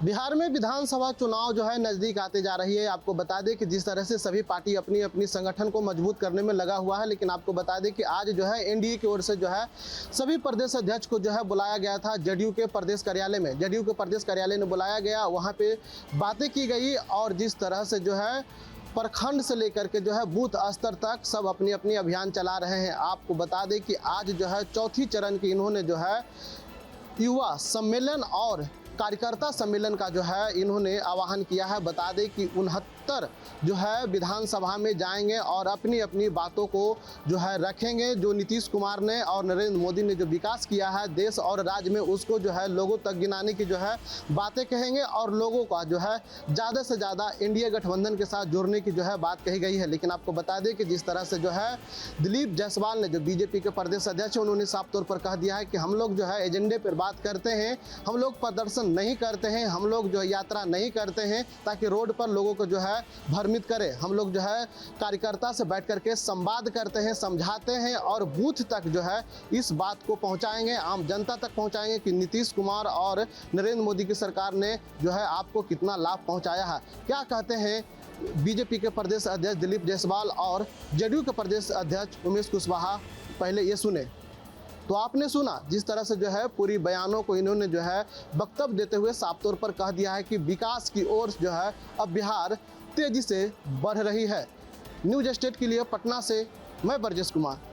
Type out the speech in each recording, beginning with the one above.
बिहार में विधानसभा चुनाव जो है नज़दीक आते जा रही है। आपको बता दें कि जिस तरह से सभी पार्टी अपनी अपनी संगठन को मजबूत करने में लगा हुआ है, लेकिन आपको बता दें कि आज जो है एनडीए की ओर से जो है सभी प्रदेश अध्यक्ष को जो है बुलाया गया था जदयू के प्रदेश कार्यालय में। जदयू के प्रदेश कार्यालय में बुलाया गया, वहाँ पे बातें की गई और जिस तरह से जो है प्रखंड से लेकर के जो है बूथ स्तर तक सब अपनी अपनी अभियान चला रहे हैं। आपको बता दें कि आज जो है चौथी चरण की इन्होंने जो है युवा सम्मेलन और कार्यकर्ता सम्मेलन का जो है इन्होंने आह्वान किया है। बता दें कि 69 जो है विधानसभा में जाएंगे और अपनी अपनी बातों को जो है रखेंगे। जो नीतीश कुमार ने और नरेंद्र मोदी ने जो विकास किया है देश और राज्य में, उसको जो है लोगों तक गिनाने की जो है बातें कहेंगे और लोगों का जो है ज़्यादा से ज़्यादा इंडिया गठबंधन के साथ जुड़ने की जो है बात कही गई है। लेकिन आपको बता दें कि जिस तरह से जो है दिलीप जायसवाल ने, जो बीजेपी के प्रदेश अध्यक्ष, उन्होंने साफ तौर पर कह दिया है कि हम लोग जो है एजेंडे पर बात करते हैं, हम लोग प्रदर्शन नहीं करते हैं, हम लोग जो है यात्रा नहीं करते हैं ताकि रोड पर लोगों को जो है भ्रमित करें। हम लोग जो है कार्यकर्ता से बैठ करके संवाद करते हैं, समझाते हैं और बूथ तक जो है इस बात को पहुंचाएंगे, आम जनता तक पहुंचाएंगे कि नीतीश कुमार और नरेंद्र मोदी की सरकार ने जो है आपको कितना लाभ पहुंचाया है। क्या कहते हैं बीजेपी के प्रदेश अध्यक्ष दिलीप जायसवाल और जदयू के प्रदेश अध्यक्ष उमेश कुशवाहा, पहले ये सुने। तो आपने सुना जिस तरह से जो है पूरी बयानों को इन्होंने जो है वक्तव्य देते हुए साफ तौर पर कह दिया है कि विकास की ओर जो है अब बिहार तेजी से बढ़ रही है। न्यूज स्टेट के लिए पटना से मैं ब्रजेश कुमार।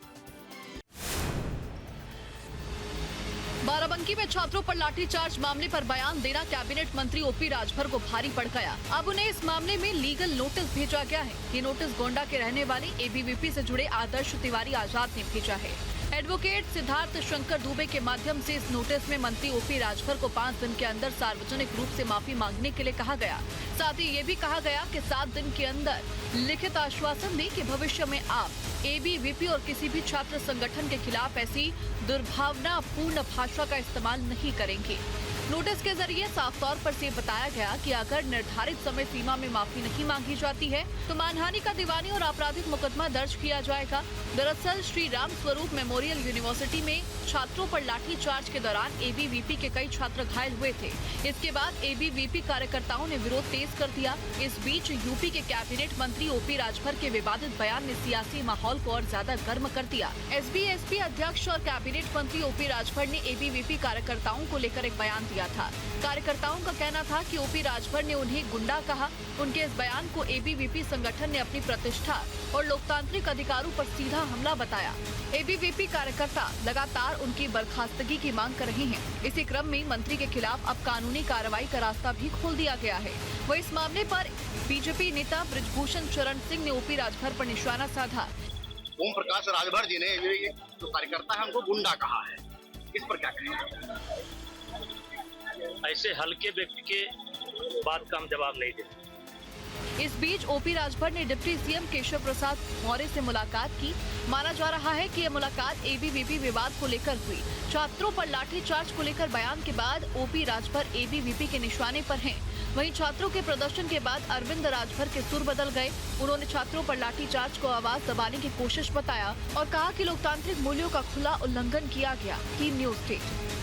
बाराबंकी में छात्रों पर लाठीचार्ज मामले पर बयान देना कैबिनेट मंत्री ओपी राजभर को भारी पड़ गया। अब उन्हें इस मामले में लीगल नोटिस भेजा गया है। ये नोटिस गोंडा के रहने वाले एबीवीपी से जुड़े आदर्श तिवारी आजाद ने भेजा है। एडवोकेट सिद्धार्थ शंकर दुबे के माध्यम से इस नोटिस में मंत्री ओपी राजभर को 5 दिन के अंदर सार्वजनिक रूप से माफी मांगने के लिए कहा गया। साथ ही ये भी कहा गया कि 7 दिन के अंदर लिखित आश्वासन दें कि भविष्य में आप एबीवीपी और किसी भी छात्र संगठन के खिलाफ ऐसी दुर्भावनापूर्ण भाषा का इस्तेमाल नहीं करेंगे। नोटिस के जरिए साफ तौर पर से बताया गया कि अगर निर्धारित समय सीमा में माफी नहीं मांगी जाती है तो मानहानि का दीवानी और आपराधिक मुकदमा दर्ज किया जाएगा। दरअसल श्री राम स्वरूप मेमोरियल यूनिवर्सिटी में छात्रों पर लाठीचार्ज के दौरान एबीवीपी के कई छात्र घायल हुए थे। इसके बाद एबीवीपी कार्यकर्ताओं ने विरोध तेज कर दिया। इस बीच यूपी के कैबिनेट मंत्री ओपी राजभर के विवादित बयान ने सियासी माहौल को और ज्यादा गर्म कर दिया। एसबी अध्यक्ष और कैबिनेट मंत्री ओपी राजभर ने एबीवीपी कार्यकर्ताओं को लेकर एक बयान दिया था। कार्यकर्ताओं का कहना था कि ओपी राजभर ने उन्हें गुंडा कहा। उनके इस बयान को एबीवीपी संगठन ने अपनी प्रतिष्ठा और लोकतांत्रिक अधिकारों पर सीधा हमला बताया। एबीवीपी कार्यकर्ता लगातार उनकी बर्खास्तगी की मांग कर रहे हैं। इसी क्रम में मंत्री के खिलाफ अब कानूनी कार्रवाई का रास्ता भी खोल दिया गया है। वह इस मामले पर बीजेपी नेता बृजभूषण शरण सिंह ने ओपी राजभर पर निशाना साधा। ओम प्रकाश राजभर जी ने जो कार्यकर्ता है उनको गुंडा कहा है, इस पर क्या कहेंगे? ऐसे हल्के व्यक्ति के बात का हम जवाब नहीं देते। इस बीच ओपी राजभर ने डिप्टी सीएम केशव प्रसाद मौर्य से मुलाकात की। माना जा रहा है कि यह मुलाकात एबीवीपी विवाद को लेकर हुई। छात्रों पर लाठीचार्ज को लेकर बयान के बाद ओपी राजभर एबीवीपी के निशाने पर हैं। वहीं छात्रों के प्रदर्शन के बाद अरविंद राजभर के सुर बदल गए। उन्होंने छात्रों पर लाठीचार्ज को आवाज दबाने की कोशिश बताया और कहा कि लोकतांत्रिक मूल्यों का खुला उल्लंघन किया गया। Team news state.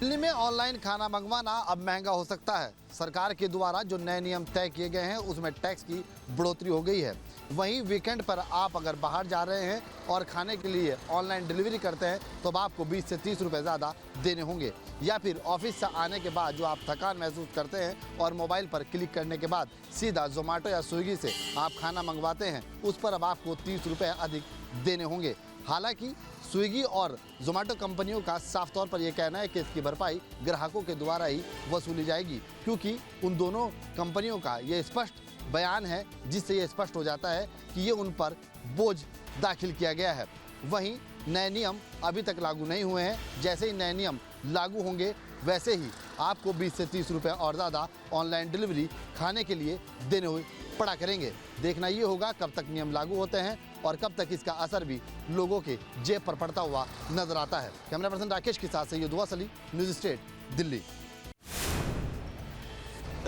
दिल्ली में ऑनलाइन खाना मंगवाना अब महंगा हो सकता है। सरकार के द्वारा जो नए नियम तय किए गए हैं उसमें टैक्स की बढ़ोतरी हो गई है। वहीं वीकेंड पर आप अगर बाहर जा रहे हैं और खाने के लिए ऑनलाइन डिलीवरी करते हैं तो अब आपको 20 से 30 रुपये ज़्यादा देने होंगे। या फिर ऑफिस से आने के बाद जो आप थकान महसूस करते हैं और मोबाइल पर क्लिक करने के बाद सीधा जोमेटो या स्विगी से आप खाना मंगवाते हैं, उस पर अब आपको 30 रुपये अधिक देने होंगे। हालांकि स्विगी और जोमेटो कंपनियों का साफ तौर पर यह कहना है कि इसकी भरपाई ग्राहकों के द्वारा ही वसूली जाएगी, क्योंकि उन दोनों कंपनियों का ये स्पष्ट बयान है जिससे ये स्पष्ट हो जाता है कि ये उन पर बोझ दाखिल किया गया है। वहीं नए नियम अभी तक लागू नहीं हुए हैं। जैसे ही नए नियम लागू होंगे वैसे ही आपको 20 से 30 रुपये और ज़्यादा ऑनलाइन डिलीवरी खाने के लिए देने हुए पड़ा करेंगे। देखना ये होगा कब तक नियम लागू होते हैं और कब तक इसका असर भी लोगों के जेब पर पड़ता हुआ नजर आता है। कैमरा पर्सन राकेश के साथ सैयद वास अली, न्यूज़ स्टेट, दिल्ली।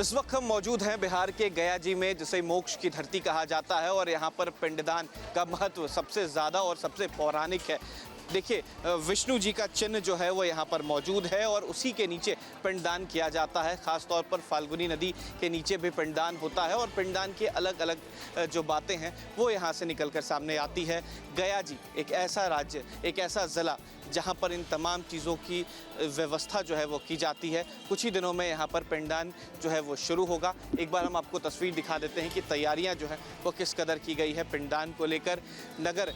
इस वक्त हम मौजूद हैं बिहार के गया जी में, जिसे मोक्ष की धरती कहा जाता है और यहाँ पर पिंडदान का महत्व सबसे ज़्यादा और सबसे पौराणिक है। देखिए विष्णु जी का चिन्ह जो है वो यहाँ पर मौजूद है और उसी के नीचे पिंडदान किया जाता है। ख़ास तौर पर फाल्गुनी नदी के नीचे भी पिंडदान होता है और पिंडदान की अलग अलग जो बातें हैं वो यहाँ से निकलकर सामने आती है। गया जी एक ऐसा राज्य, एक ऐसा ज़िला जहाँ पर इन तमाम चीज़ों की व्यवस्था जो है वो की जाती है। कुछ ही दिनों में यहाँ पर पिंडदान जो है वो शुरू होगा। एक बार हम आपको तस्वीर दिखा देते हैं कि तैयारियाँ जो है वो किस कदर की गई है पिंडदान को लेकर। नगर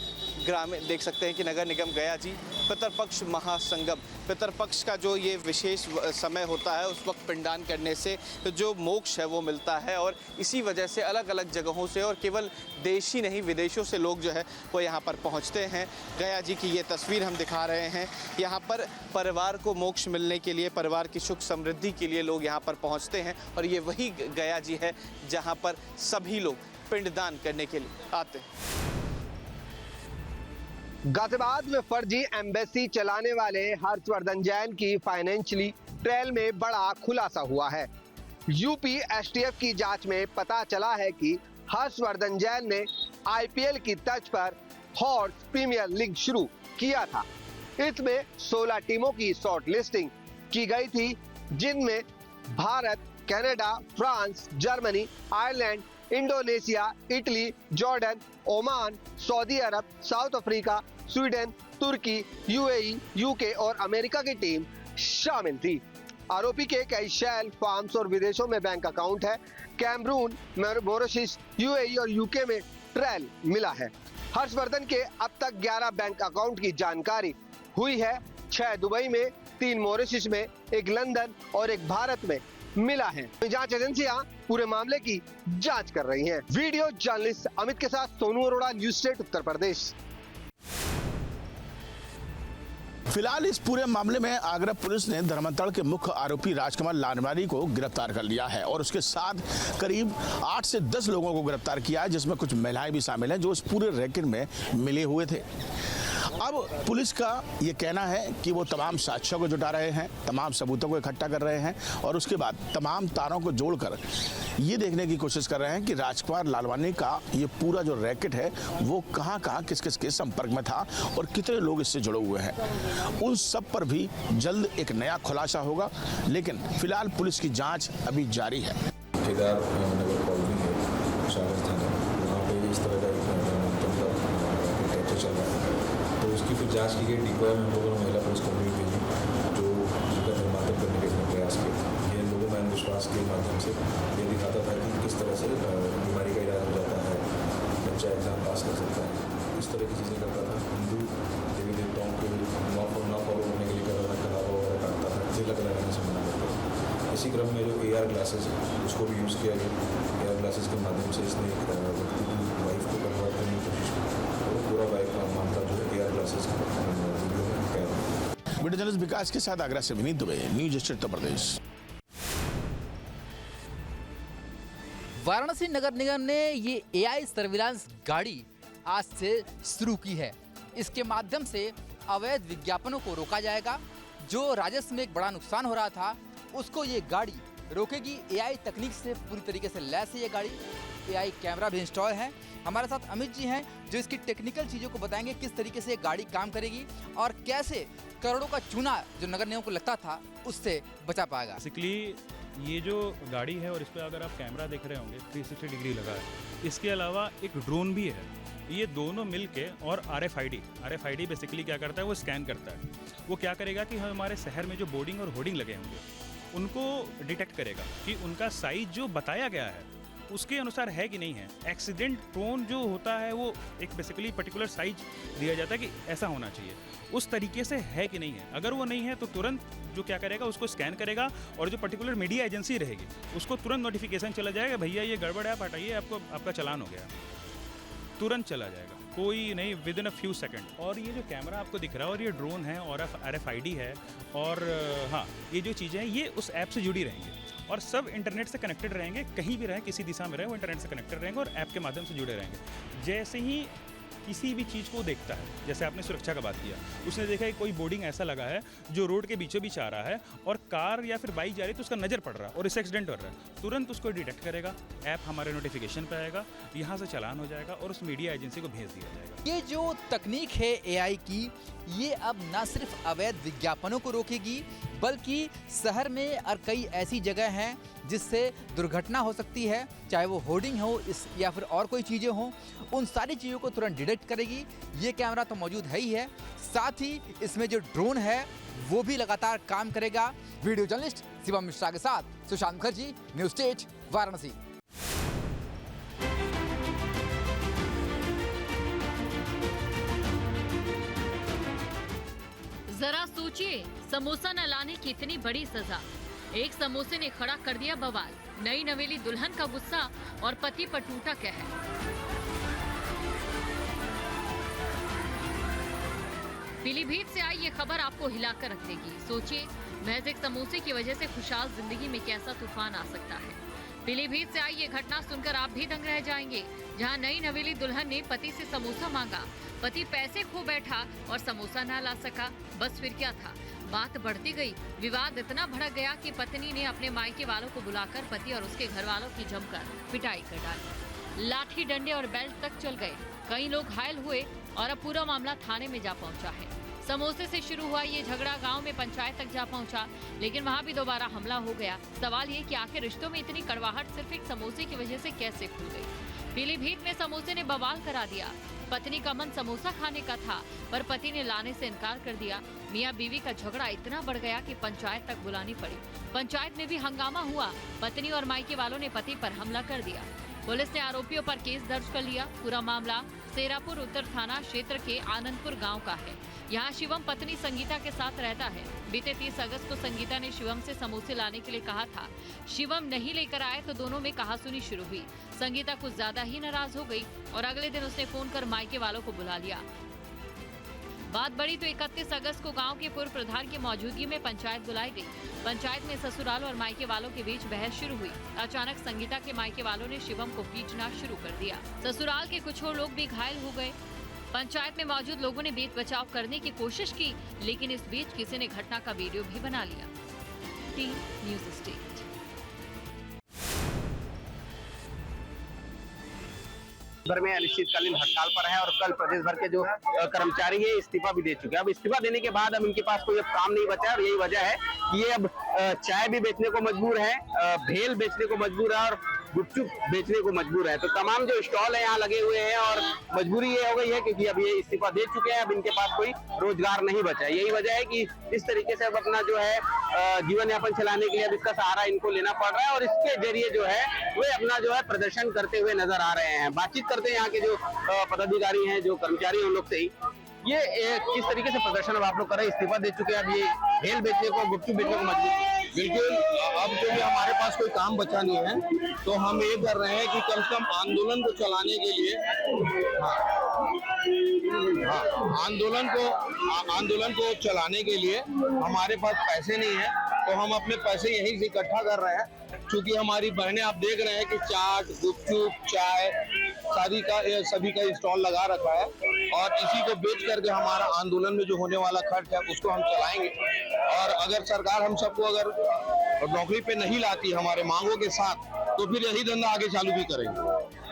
ग्रामीण देख सकते हैं कि नगर निगम गया जी पितरपक्ष महासंगम, पितरपक्ष का जो ये विशेष समय होता है उस वक्त पिंडदान करने से जो मोक्ष है वो मिलता है और इसी वजह से अलग अलग जगहों से और केवल देश ही नहीं विदेशों से लोग जो है वो यहाँ पर पहुँचते हैं। गया जी की ये तस्वीर हम दिखा रहे हैं। यहाँ पर परिवार को मोक्ष मिलने के लिए, परिवार की सुख समृद्धि के लिए लोग यहाँ पर पहुँचते हैं और ये वही गया जी है जहाँ पर सभी लोग पिंडदान करने के लिए आते हैं। गाजियाबाद में फर्जी एम्बेसी चलाने वाले हर्षवर्धन जैन की फाइनेंशियली ट्रायल में बड़ा खुलासा हुआ है। यूपी एसटीएफ की जांच में पता चला है कि हर्षवर्धन जैन ने आईपीएल की तर्ज पर हॉर्स प्रीमियर लीग शुरू किया था। इसमें 16 टीमों की शॉर्ट लिस्टिंग की गई थी, जिनमें Bharat, Canada, France, Germany, Ireland, Indonesia, Italy, Jordan, Oman, Saudi अरब, साउथ अफ्रीका, स्वीडन, तुर्की, यूएई, यूके और अमेरिका की टीम शामिल थी। आरोपी के कई शेल, फार्म्स और विदेशों में बैंक अकाउंट है। कैमरून, मॉरिशस, यूएई और यूके में ट्रायल मिला है। हर्षवर्धन के अब तक 11 बैंक अकाउंट की जानकारी हुई है। 6 दुबई में, 3 मॉरिशस में, 1 लंदन और 1 भारत में मिला है। जांच एजेंसियां पूरे मामले की जांच कर रही हैं। वीडियो जर्नलिस्ट अमित के साथ सोनू अरोड़ा, न्यूज स्टेट उत्तर प्रदेश। फिलहाल इस पूरे मामले में आगरा पुलिस ने धर्मांतरण के मुख्य आरोपी राजकुमार लानवारी को गिरफ्तार कर लिया है और उसके साथ करीब 8 से 10 लोगों को गिरफ्तार किया है, जिसमें कुछ महिलाएं भी शामिल हैं जो इस पूरे रैकेट में मिले हुए थे। अब पुलिस का ये कहना है कि वो तमाम साक्ष्यों को जुटा रहे हैं, तमाम सबूतों को इकट्ठा कर रहे हैं और उसके बाद तमाम तारों को जोड़कर ये देखने की कोशिश कर रहे हैं कि राजकुमार लालवानी का ये पूरा जो रैकेट है वो कहां कहां किस किस के संपर्क में था और कितने लोग इससे जुड़े हुए हैं। उन सब पर भी जल्द एक नया खुलासा होगा, लेकिन फिलहाल पुलिस की जांच अभी जारी है। केदार नगर कॉलोनी है, शागर थाना, वहाँ पे इस तरह का चल रहा है। तो उसकी फिर जांच की गई। डिकॉय में हम लोगों ने महिला पुलिस कर्मी भेजी जो उनका धर्मांतरण करने के लिए प्रयास किया। ये लोगों में विश्वास के माध्यम से ये दिखाता था कि किस तरह से बीमारी का इलाज हो जाता है, बच्चा एग्जाम पास कर सकता है, इस तरह की चीज़ें करता था। हिंदू देवी देवताओं के ना फॉलो करने के लिए करता था, कलावा वगैरह काटता था, तिलक लगाने से मना करता था। इसी क्रम में जो AR ग्लासेस है उसको भी यूज़ किया गया। AR ग्लासेस के माध्यम से इसने व्यक्ति की वाइफ को कन्वर्ट करने की कोशिश की। पूरा वाइफ का मामला जो है AR ग्लासेस का वीडियो में कैद है। वीडियो जर्नलिस्ट विकास के साथ आगरा से विनीत दुबे, न्यूज स्टेट उत्तर प्रदेश। वाराणसी नगर निगम ने ये AI सर्विलांस गाड़ी आज से शुरू की है। इसके माध्यम से अवैध विज्ञापनों को रोका जाएगा। जो राजस्व में एक बड़ा नुकसान हो रहा था उसको ये गाड़ी रोकेगी। AI तकनीक से पूरी तरीके से लैस है ये गाड़ी। AI कैमरा भी इंस्टॉल है। हमारे साथ अमित जी हैं जो इसकी टेक्निकल चीज़ों को बताएंगे, किस तरीके से ये गाड़ी काम करेगी और कैसे करोड़ों का चूना जो नगर निगम को लगता था उससे बचा पाएगा। बेसिकली ये जो गाड़ी है और इस पर अगर आप कैमरा देख रहे होंगे 360 डिग्री लगा है। इसके अलावा एक ड्रोन भी है। ये दोनों मिलके और RFID बेसिकली क्या करता है, वो स्कैन करता है। वो क्या करेगा कि हमारे शहर में जो बोर्डिंग और होर्डिंग लगे होंगे उनको डिटेक्ट करेगा कि उनका साइज जो बताया गया है उसके अनुसार है कि नहीं है। एक्सीडेंट प्रोन जो होता है वो एक बेसिकली पर्टिकुलर साइज दिया जाता है कि ऐसा होना चाहिए, उस तरीके से है कि नहीं है। अगर वो नहीं है तो तुरंत जो क्या करेगा उसको स्कैन करेगा और जो पर्टिकुलर मीडिया एजेंसी रहेगी उसको तुरंत नोटिफिकेशन चला जाएगा, भैया ये गड़बड़ है, आप हटाइए, आपका चालान हो गया। तुरंत चला जाएगा, कोई नहीं, with in a few second. और ये जो कैमरा आपको दिख रहा है और ये ड्रोन है और RFID है और हाँ, ये जो चीज़ें हैं ये उस ऐप से जुड़ी रहेंगी और सब इंटरनेट से कनेक्टेड रहेंगे। कहीं भी रहें, किसी दिशा में रहें, वो इंटरनेट से कनेक्टेड रहेंगे और ऐप के माध्यम से जुड़े रहेंगे। जैसे ही किसी भी चीज़ को देखता है। जैसे आपने सुरक्षा का बात किया, उसने देखा कि कोई बोर्डिंग ऐसा लगा है जो रोड के बीचों बीच आ रहा है और कार या फिर बाइक जा रही है तो उसका नज़र पड़ रहा है और इससे एक्सीडेंट हो रहा है, तुरंत उसको डिटेक्ट करेगा, ऐप हमारे नोटिफिकेशन पे आएगा, यहाँ से चालान हो जाएगा और उस मीडिया एजेंसी को भेज दिया जाएगा। ये जो तकनीक है एआई की, ये अब न सिर्फ अवैध विज्ञापनों को रोकेगी, बल्कि शहर में और कई ऐसी जगह हैं जिससे दुर्घटना हो सकती है, चाहे वो होर्डिंग हो या फिर और कोई चीज़ें हों, उन सारी चीज़ों को तुरंत डिटेक्ट करेगी। ये कैमरा तो मौजूद है ही है, साथ ही इसमें जो ड्रोन है वो भी लगातार काम करेगा। वीडियो जर्नलिस्ट शिवम मिश्रा के साथ सुशांत मुखर्जी, न्यूज़ स्टेट, वाराणसी। जरा सोचिए, समोसा न लाने की इतनी बड़ी सजा। एक समोसे ने खड़ा कर दिया बवाल। नई नवेली दुल्हन का गुस्सा और पति पर टूटा कहर। पीलीभीत से आई ये खबर आपको हिलाकर रख देगी। सोचिए, महज एक समोसे की वजह से खुशहाल जिंदगी में कैसा तूफान आ सकता है। पीलीभीत से आई ये घटना सुनकर आप भी दंग रह जाएंगे, जहां नई नवेली दुल्हन ने पति से समोसा मांगा। पति पैसे खो बैठा और समोसा ना ला सका। बस फिर क्या था, बात बढ़ती गई। विवाद इतना भड़क गया कि पत्नी ने अपने मायके वालों को बुलाकर पति और उसके घर वालों की जमकर पिटाई कर डाली। लाठी, डंडे और बेल्ट तक चल गए। कई लोग घायल हुए और अब पूरा मामला थाने में जा पहुंचा है। समोसे से शुरू हुआ ये झगड़ा गांव में पंचायत तक जा पहुंचा, लेकिन वहां भी दोबारा हमला हो गया। सवाल ये कि आखिर रिश्तों में इतनी कड़वाहट सिर्फ एक समोसे की वजह से कैसे खुल गई। पीलीभीत में समोसे ने बवाल करा दिया। पत्नी का मन समोसा खाने का था, पर पति ने लाने से इनकार कर दिया। मियां बीवी का झगड़ा इतना बढ़ गया कि पंचायत तक बुलानी पड़ी। पंचायत में भी हंगामा हुआ। पत्नी और मायके वालों ने पति पर हमला कर दिया। पुलिस ने आरोपियों पर केस दर्ज कर लिया। पूरा मामला सेरापुर उत्तर थाना क्षेत्र के आनंदपुर गांव का है। यहाँ शिवम पत्नी संगीता के साथ रहता है। बीते 30 अगस्त को संगीता ने शिवम से समोसे लाने के लिए कहा था। शिवम नहीं लेकर आए तो दोनों में कहासुनी शुरू हुई। संगीता कुछ ज्यादा ही नाराज हो गई और अगले दिन उसने फोन कर मायके वालों को बुला लिया। बात बढ़ी तो 31 अगस्त को गांव के पूर्व प्रधान की मौजूदगी में पंचायत बुलाई गई। पंचायत में ससुराल और मायके वालों के बीच बहस शुरू हुई। अचानक संगीता के मायके वालों ने शिवम को पीटना शुरू कर दिया। ससुराल के कुछ और लोग भी घायल हो गए। पंचायत में मौजूद लोगों ने बीच बचाव करने की कोशिश की, लेकिन इस बीच किसी ने घटना का वीडियो भी बना लिया। Team news state. भर में अनिश्चितकालीन हड़ताल पर है और कल प्रदेश भर के जो कर्मचारी है इस्तीफा भी दे चुके हैं। अब इस्तीफा देने के बाद अब इनके पास कोई अब काम नहीं बचा है और यही वजह है कि ये अब चाय भी बेचने को मजबूर है, भेल बेचने को मजबूर है और गुपचुप बेचने को मजबूर है। तो तमाम जो स्टॉल है यहाँ लगे हुए हैं और मजबूरी ये हो गई है क्योंकि अब ये इस्तीफा दे चुके हैं। अब इनके पास कोई रोजगार नहीं बचा है। यही वजह है कि इस तरीके से अब अपना जो है जीवन यापन चलाने के लिए अब इसका सहारा इनको लेना पड़ रहा है और इसके जरिए जो है वे अपना जो है प्रदर्शन करते हुए नजर आ रहे हैं। बातचीत करते हैं यहाँ के जो पदाधिकारी हैं, जो कर्मचारी हैं, उन लोग से ही। ये किस तरीके से प्रदर्शन अब आप लोग कर रहे हैं? इस्तीफा दे चुके हैं, अब ये भेल बेचने को, गुपचुप बेचने को मजबूर। बिल्कुल, अब क्योंकि हमारे पास कोई काम बचा नहीं है तो हम ये कर रहे हैं कि कम से कम आंदोलन को चलाने के लिए आंदोलन को चलाने के लिए हमारे पास पैसे नहीं है तो हम अपने पैसे यहीं से इकट्ठा कर रहे हैं। क्योंकि हमारी बहनें आप देख रहे हैं कि चाट, गुपचुप, चाय सभी का स्टॉल लगा रखा है और इसी को बेच करके हमारा आंदोलन में जो होने वाला खर्च है उसको हम चलाएंगे। और अगर सरकार हम सबको अगर नौकरी पे नहीं लाती हमारे मांगों के साथ तो फिर यही धंधा आगे चालू भी करेंगे।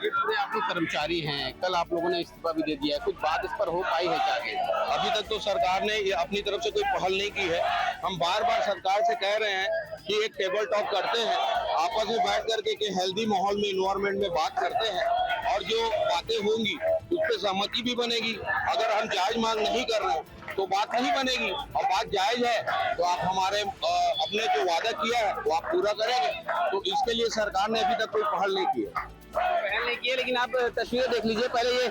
आप लोग कर्मचारी हैं, कल आप लोगों ने इस्तीफा भी दे दिया है, कुछ बात इस पर हो पाई है क्या? अभी तक तो सरकार ने अपनी तरफ से कोई पहल नहीं की है। हम बार बार सरकार से कह रहे हैं कि एक टेबल टॉक करते हैं, आपस में बैठ करके कि हेल्दी माहौल में, इन्वायरमेंट में बात करते हैं और जो बातें होंगी उस पर सहमति भी बनेगी। अगर हम जायज मांग नहीं कर रहे हैं तो बात नहीं बनेगी और बात जायज है तो आप हमारे अपने जो वादा किया है वो आप पूरा करेंगे। तो इसके लिए सरकार ने अभी तक कोई पहल नहीं की है। पहले किए, लेकिन आप तस्वीरें देख लीजिए। पहले ये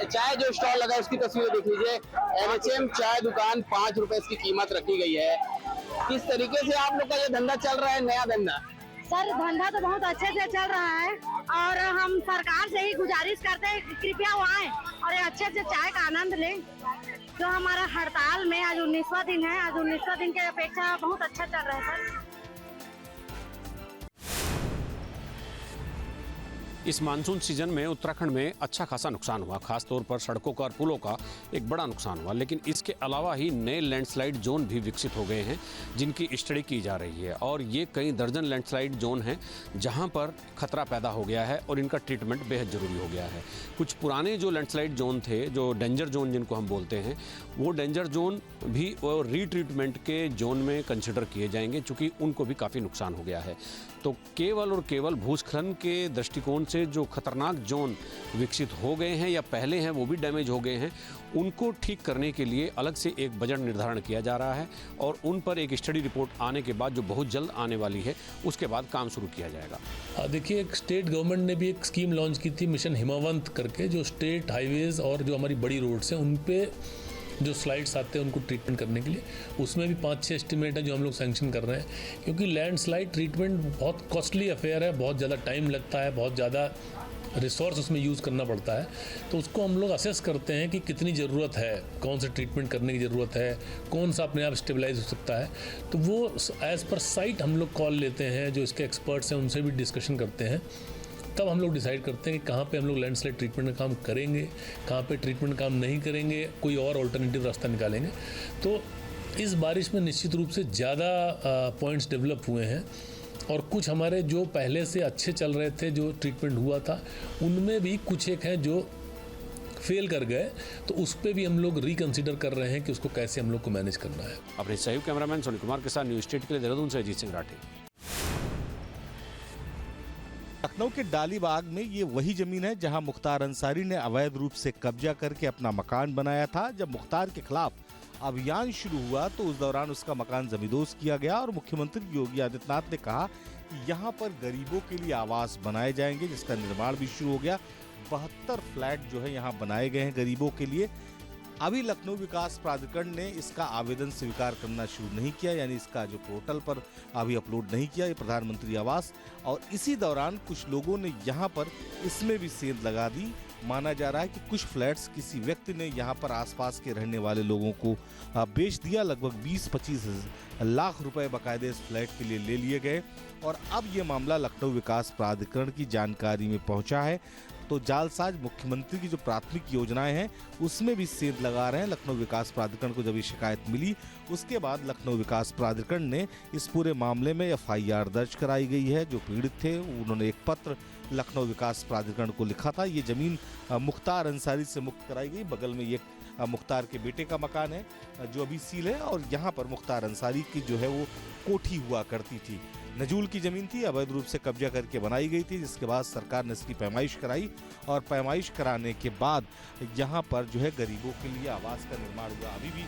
चाय जो स्टॉल लगा है उसकी तस्वीरें देख लीजिए। NHM चाय दुकान 5 रुपए इसकी कीमत रखी गई है। किस तरीके से आप लोग का ये धंधा चल रहा है, नया धंधा? सर, धंधा तो बहुत अच्छे से चल रहा है और हम सरकार से ही गुजारिश करते हैं कि कृपया वो आए और अच्छे से चाय का आनंद लें। जो हमारा हड़ताल में आज 19वां दिन है, आज 19वां दिन के अपेक्षा बहुत अच्छा चल रहा है सर। इस मानसून सीजन में उत्तराखंड में अच्छा खासा नुकसान हुआ, खासतौर पर सड़कों का और पुलों का एक बड़ा नुकसान हुआ। लेकिन इसके अलावा ही नए लैंडस्लाइड जोन भी विकसित हो गए हैं जिनकी स्टडी की जा रही है और ये कई दर्जन लैंडस्लाइड जोन हैं जहां पर खतरा पैदा हो गया है और इनका ट्रीटमेंट बेहद ज़रूरी हो गया है। कुछ पुराने जो लैंडस्लाइड जोन थे, जो डेंजर जोन जिनको हम बोलते हैं, वो डेंजर जोन भी वो रीट्रीटमेंट के जोन में कंसिडर किए जाएंगे चूँकि उनको भी काफ़ी नुकसान हो गया है। तो केवल और केवल भूस्खलन के दृष्टिकोण से जो खतरनाक जोन विकसित हो गए हैं या पहले हैं वो भी डैमेज हो गए हैं, उनको ठीक करने के लिए अलग से एक बजट निर्धारण किया जा रहा है और उन पर एक स्टडी रिपोर्ट आने के बाद, जो बहुत जल्द आने वाली है, उसके बाद काम शुरू किया जाएगा। देखिए, एक स्टेट गवर्नमेंट ने भी एक स्कीम लॉन्च की थी, मिशन हिमावंत करके, जो स्टेट हाईवेज़ और जो हमारी बड़ी रोड्स हैं उन पे जो स्लाइड्स आते हैं उनको ट्रीटमेंट करने के लिए। उसमें भी 5-6 एस्टिमेट है जो हम लोग सैंक्शन कर रहे हैं, क्योंकि लैंडस्लाइड ट्रीटमेंट बहुत कॉस्टली अफेयर है, बहुत ज़्यादा टाइम लगता है, बहुत ज़्यादा रिसोर्स उसमें यूज़ करना पड़ता है। तो उसको हम लोग असेस करते हैं कि कितनी ज़रूरत है, कौन सा ट्रीटमेंट करने की ज़रूरत है, कौन सा अपने आप स्टेबलाइज हो सकता है। तो वो एज़ पर साइट हम लोग कॉल लेते हैं, जो इसके एक्सपर्ट्स हैं उनसे भी डिस्कशन करते हैं, तब हम लोग डिसाइड करते हैं कि कहाँ पे हम लोग लैंडस्लाइड ट्रीटमेंट का काम करेंगे, कहाँ पे ट्रीटमेंट काम नहीं करेंगे, कोई और ऑल्टरनेटिव रास्ता निकालेंगे। तो इस बारिश में निश्चित रूप से ज़्यादा पॉइंट्स डेवलप हुए हैं और कुछ हमारे जो पहले से अच्छे चल रहे थे, जो ट्रीटमेंट हुआ था, उनमें भी कुछ एक हैं जो फेल कर गए। तो उस पर भी हम लोग रिकन्सिडर कर रहे हैं कि उसको कैसे हम लोग को मैनेज करना है। अपने सहयोग कैमरामैन सोनी कुमार के साथ न्यूज स्टेट के लिए देहरादून से अजीत सिंह राठी। लखनऊ के डालीबाग में ये वही जमीन है जहां मुख्तार अंसारी ने अवैध रूप से कब्जा करके अपना मकान बनाया था। जब मुख्तार के खिलाफ अभियान शुरू हुआ तो उस दौरान उसका मकान जमींदोज किया गया और मुख्यमंत्री योगी आदित्यनाथ ने कहा कि यहां पर गरीबों के लिए आवास बनाए जाएंगे, जिसका निर्माण भी शुरू हो गया। 72 फ्लैट जो है यहाँ बनाए गए हैं गरीबों के लिए। अभी लखनऊ विकास प्राधिकरण ने इसका आवेदन स्वीकार करना शुरू नहीं किया, यानी इसका जो पोर्टल पर अभी अपलोड नहीं किया, ये प्रधानमंत्री आवास। और इसी दौरान कुछ लोगों ने यहाँ पर इसमें भी सेंध लगा दी। माना जा रहा है कि कुछ फ्लैट्स किसी व्यक्ति ने यहाँ पर आसपास के रहने वाले लोगों को बेच दिया। लगभग 20-25 लाख रुपए बाकायदे इस फ्लैट के लिए ले लिए गए और अब ये मामला लखनऊ विकास प्राधिकरण की जानकारी में पहुंचा है। तो जालसाज मुख्यमंत्री की जो प्राथमिक योजनाएं हैं उसमें भी सेंध लगा रहे हैं। लखनऊ विकास प्राधिकरण को जब ये शिकायत मिली, उसके बाद लखनऊ विकास प्राधिकरण ने इस पूरे मामले में FIR दर्ज कराई गई है। जो पीड़ित थे उन्होंने एक पत्र लखनऊ विकास प्राधिकरण को लिखा था। ये जमीन मुख्तार अंसारी से मुक्त कराई गई। बगल में ये मुख्तार के बेटे का मकान है जो अभी सील है और यहाँ पर मुख्तार अंसारी की जो है वो कोठी हुआ करती थी। नजूल की जमीन थी, अवैध रूप से कब्जा करके बनाई गई थी, जिसके बाद सरकार ने इसकी पैमाइश कराई और पैमाइश कराने के बाद यहाँ पर जो है गरीबों के लिए आवास का निर्माण हुआ। अभी भी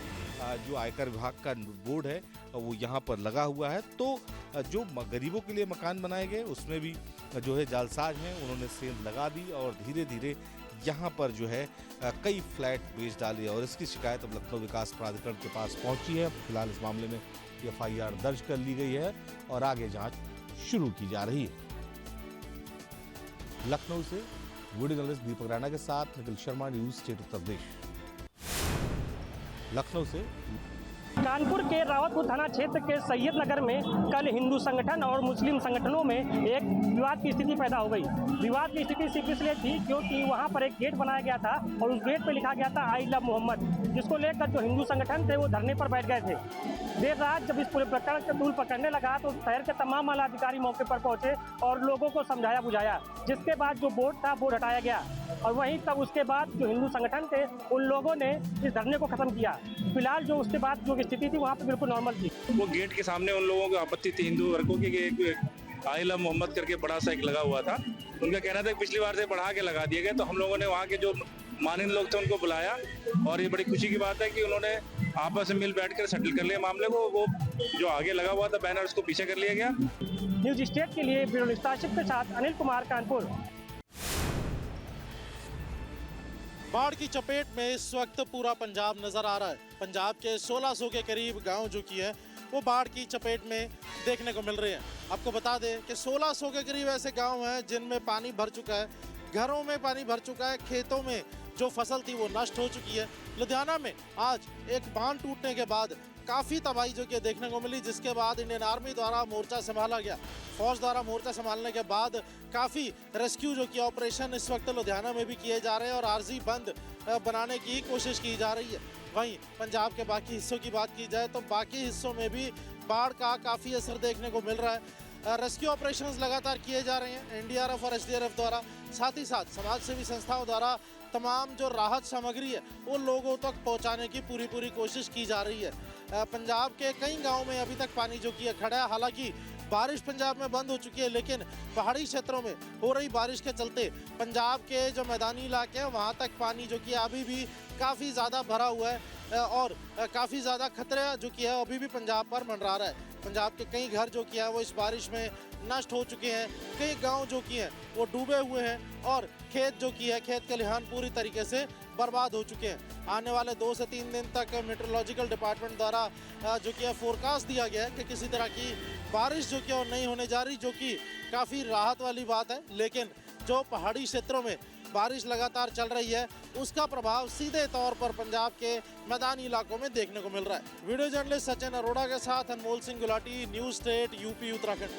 जो आयकर विभाग का बोर्ड है वो यहाँ पर लगा हुआ है। तो जो गरीबों के लिए मकान बनाए गए उसमें भी जो है जालसाज हैं, उन्होंने सेंध लगा दी और धीरे धीरे यहाँ पर जो है कई फ्लैट बेच डाले और इसकी शिकायत अब लखनऊ विकास प्राधिकरण के पास पहुँची है। फिलहाल इस मामले में FIR दर्ज कर ली गई है और आगे जांच शुरू की जा रही है। लखनऊ से वीडियो जर्नलिस्ट दीपक राणा के साथ निखिल शर्मा, न्यूज स्टेट उत्तर प्रदेश। लखनऊ से कानपुर के रावतपुर थाना क्षेत्र के सैयद नगर में कल हिंदू संगठन और मुस्लिम संगठनों में एक विवाद की स्थिति पैदा हो गई। विवाद की स्थिति सिर्फ इसलिए थी क्योंकि वहां पर एक गेट बनाया गया था और उस गेट पे लिखा गया था आई लव मोहम्मद, जिसको लेकर जो हिंदू संगठन थे वो धरने पर बैठ गए थे। देर रात जब इस पूरे प्रकरण का तूल पकड़ने लगा तो शहर के तमाम आला अधिकारी मौके पर पहुंचे और लोगों को समझाया बुझाया, जिसके बाद जो बोर्ड था बोर्ड हटाया गया और वहीं तब उसके बाद जो हिंदू संगठन थे उन लोगों ने इस धरने को खत्म किया। फिलहाल जो उसके बाद जो स्थिति थी वहाँ पे बिल्कुल नॉर्मल थी। वो गेट के सामने उन लोगों को आपत्ति थी हिंदू वर्गों की, एक आई लव मोहम्मद करके बड़ा सा एक लगा हुआ था। उनका कहना था कि पिछली बार से बढ़ा के लगा दिए गए, तो हम लोगों ने वहाँ के जो मानिंद लोग थे उनको बुलाया और ये बड़ी खुशी की बात है कि उन्होंने आपस में मिल बैठ कर सेटल कर लिया मामले को। वो जो आगे लगा हुआ था बैनर उसको पीछे कर लिया गया। न्यूज स्टेट के लिए ब्यूरो रिपोर्टर के साथ अनिल कुमार, कानपुर। बाढ़ की चपेट में इस वक्त पूरा पंजाब नजर आ रहा है। पंजाब के 1600 के करीब गांव जो कि है वो बाढ़ की चपेट में देखने को मिल रहे हैं। आपको बता दें कि 1600 के करीब ऐसे गांव हैं जिनमें पानी भर चुका है, घरों में पानी भर चुका है, खेतों में जो फसल थी वो नष्ट हो चुकी है। लुधियाना में आज एक बांध टूटने के बाद काफ़ी तबाही जो कि देखने को मिली, जिसके बाद इंडियन आर्मी द्वारा मोर्चा संभाला गया। फौज द्वारा मोर्चा संभालने के बाद काफ़ी रेस्क्यू जो कि ऑपरेशन इस वक्त लुधियाना में भी किए जा रहे हैं और आरजी बंद बनाने की कोशिश की जा रही है। वहीं पंजाब के बाकी हिस्सों की बात की जाए तो बाकी हिस्सों में भी बाढ़ का काफ़ी असर देखने को मिल रहा है। रेस्क्यू ऑपरेशंस लगातार किए जा रहे हैं एनडीआरएफ और एसडीआरएफ द्वारा, साथ ही साथ समाज सेवी संस्थाओं द्वारा तमाम जो राहत सामग्री है वो लोगों तक पहुंचाने की पूरी कोशिश की जा रही है। पंजाब के कई गांवों में अभी तक पानी जो कि खड़ा है। हालांकि बारिश पंजाब में बंद हो चुकी है, लेकिन पहाड़ी क्षेत्रों में हो रही बारिश के चलते पंजाब के जो मैदानी इलाके हैं वहां तक पानी जो कि अभी भी काफ़ी ज़्यादा भरा हुआ है और काफ़ी ज़्यादा खतरा जो कि है अभी भी पंजाब पर मंडरा रहा है। पंजाब के कई घर जो कि है वो इस बारिश में नष्ट हो चुके हैं, कई गांव जो कि हैं वो डूबे हुए हैं और खेत जो कि है खेत खलिहान पूरी तरीके से बर्बाद हो चुके हैं। आने वाले 2 से 3 दिन तक मेट्रोलॉजिकल डिपार्टमेंट द्वारा जो कि है फोरकास्ट दिया गया है कि किसी तरह की बारिश जो कि और नहीं होने जा रही, जो कि काफ़ी राहत वाली बात है। लेकिन जो पहाड़ी क्षेत्रों में बारिश लगातार चल रही है उसका प्रभाव सीधे तौर पर पंजाब के मैदानी इलाकों में देखने को मिल रहा है। वीडियो जर्नलिस्ट सचिन अरोड़ा के साथ Anmol Singh Gulati, news state, UP Uttarakhand.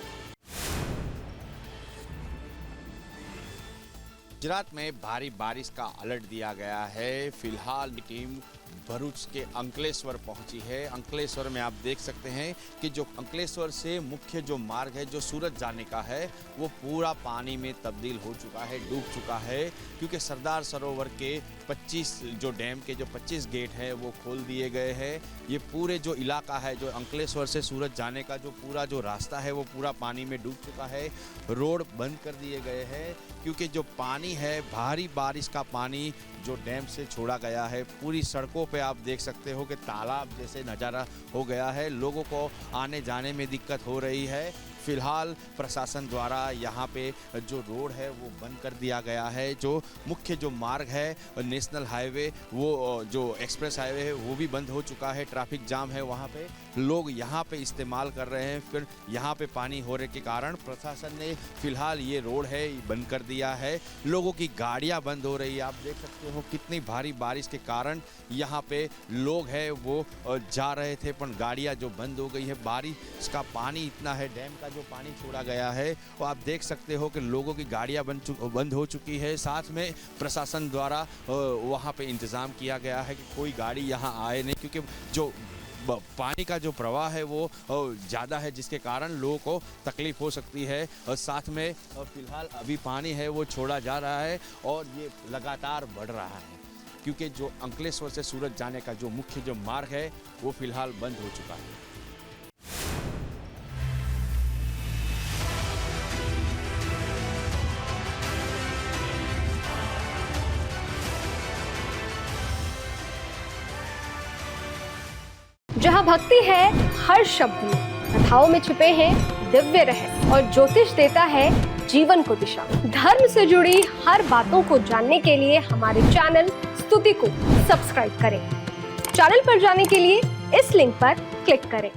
Gujarat में भारी बारिश का अलर्ट दिया गया है। फिलहाल टीम भरूच के अंकलेश्वर पहुंची है। अंकलेश्वर में आप देख सकते हैं कि जो अंकलेश्वर से मुख्य जो मार्ग है जो सूरत जाने का है वो पूरा पानी में तब्दील हो चुका है, डूब चुका है, क्योंकि सरदार सरोवर के 25 जो डैम के जो 25 गेट हैं वो खोल दिए गए हैं। ये पूरे जो इलाका है जो अंकलेश्वर से सूरत जाने का जो पूरा जो रास्ता है वो पूरा पानी में डूब चुका है। रोड बंद कर दिए गए हैं क्योंकि जो पानी है भारी बारिश का पानी जो डैम से छोड़ा गया है पूरी सड़कों पे आप देख सकते हो कि तालाब जैसे नज़ारा हो गया है। लोगों को आने जाने में दिक्कत हो रही है। फिलहाल प्रशासन द्वारा यहाँ पे जो रोड है वो बंद कर दिया गया है। जो मुख्य जो मार्ग है नेशनल हाईवे वो जो एक्सप्रेस हाईवे है वो भी बंद हो चुका है। ट्रैफिक जाम है, वहाँ पे लोग यहाँ पे इस्तेमाल कर रहे हैं। फिर यहाँ पे पानी होने के कारण प्रशासन ने फिलहाल ये रोड है बंद कर दिया है। लोगों की गाड़ियाँ बंद हो रही है। आप देख सकते हो कितनी भारी बारिश के कारण यहाँ पे लोग हैं वो जा रहे थे पर गाड़ियाँ जो बंद हो गई है। बारिश का पानी इतना है, डैम का जो पानी छोड़ा गया है वो आप देख सकते हो कि लोगों की गाड़ियां बंद हो चुकी है। साथ में प्रशासन द्वारा वहां पे इंतज़ाम किया गया है कि कोई गाड़ी यहां आए नहीं, क्योंकि जो पानी का जो प्रवाह है वो ज़्यादा है जिसके कारण लोगों को तकलीफ हो सकती है। और साथ में फिलहाल अभी पानी है वो छोड़ा जा रहा है और ये लगातार बढ़ रहा है क्योंकि जो अंकलेश्वर से सूरत जाने का जो मुख्य जो मार्ग है वो फिलहाल बंद हो चुका है। जहाँ भक्ति है हर शब्द में, कथाओं में छुपे हैं दिव्य रहस्य और ज्योतिष देता है जीवन को दिशा। धर्म से जुड़ी हर बातों को जानने के लिए हमारे चैनल स्तुति को सब्सक्राइब करें। चैनल पर जाने के लिए इस लिंक पर क्लिक करें।